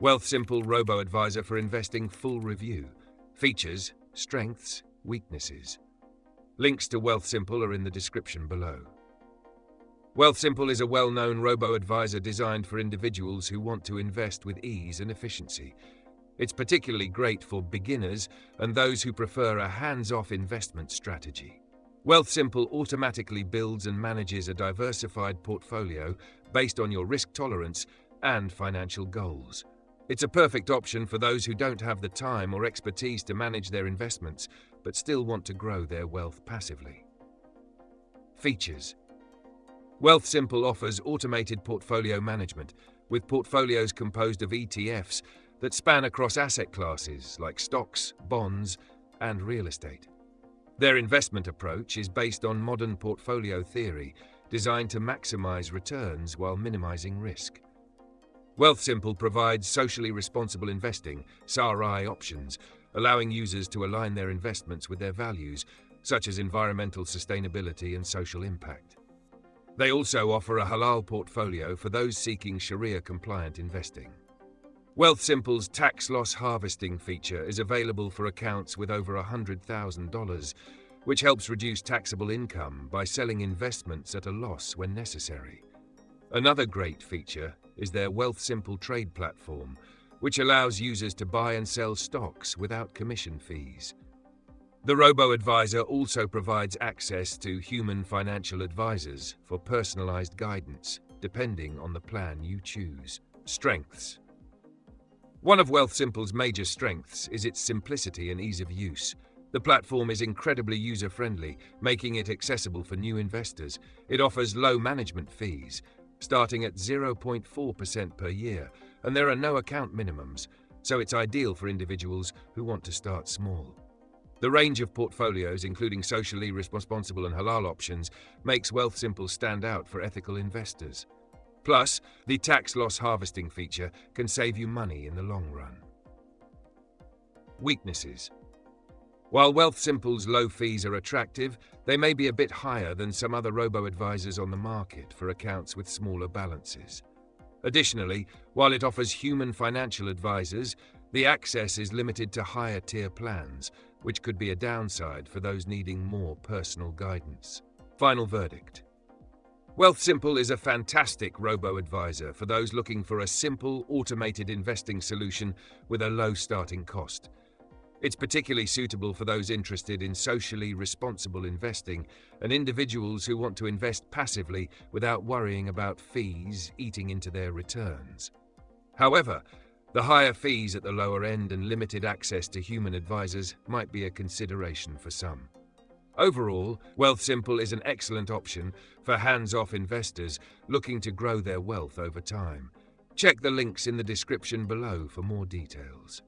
Wealthsimple Robo-advisor for investing full review. Features, strengths, weaknesses. Links to Wealthsimple are in the description below. Wealthsimple is a well-known robo-advisor designed for individuals who want to invest with ease and efficiency. It's particularly great for beginners and those who prefer a hands-off investment strategy. Wealthsimple automatically builds and manages a diversified portfolio based on your risk tolerance and financial goals. It's a perfect option for those who don't have the time or expertise to manage their investments, but still want to grow their wealth passively. Features. Wealthsimple offers automated portfolio management, with portfolios composed of ETFs that span across asset classes like stocks, bonds, and real estate. Their investment approach is based on modern portfolio theory, designed to maximize returns while minimizing risk. Wealthsimple provides socially responsible investing (SRI) options, allowing users to align their investments with their values, such as environmental sustainability and social impact. They also offer a halal portfolio for those seeking Sharia-compliant investing. Wealthsimple's tax loss harvesting feature is available for accounts with over $100,000, which helps reduce taxable income by selling investments at a loss when necessary. Another great feature is their Wealthsimple trade platform, which allows users to buy and sell stocks without commission fees. The robo-advisor also provides access to human financial advisors for personalized guidance, depending on the plan you choose. Strengths. One of Wealthsimple's major strengths is its simplicity and ease of use. The platform is incredibly user-friendly, making it accessible for new investors. It offers low management fees, starting at 0.4% per year, and there are no account minimums, so it's ideal for individuals who want to start small. The range of portfolios, including socially responsible and halal options, makes Wealthsimple stand out for ethical investors. Plus, the tax loss harvesting feature can save you money in the long run. Weaknesses. While Wealthsimple's low fees are attractive, they may be a bit higher than some other robo-advisors on the market for accounts with smaller balances. Additionally, while it offers human financial advisors, the access is limited to higher-tier plans, which could be a downside for those needing more personal guidance. Final verdict. Wealthsimple is a fantastic robo-advisor for those looking for a simple, automated investing solution with a low starting cost. It's particularly suitable for those interested in socially responsible investing and individuals who want to invest passively without worrying about fees eating into their returns. However, the higher fees at the lower end and limited access to human advisors might be a consideration for some. Overall, Wealthsimple is an excellent option for hands-off investors looking to grow their wealth over time. Check the links in the description below for more details.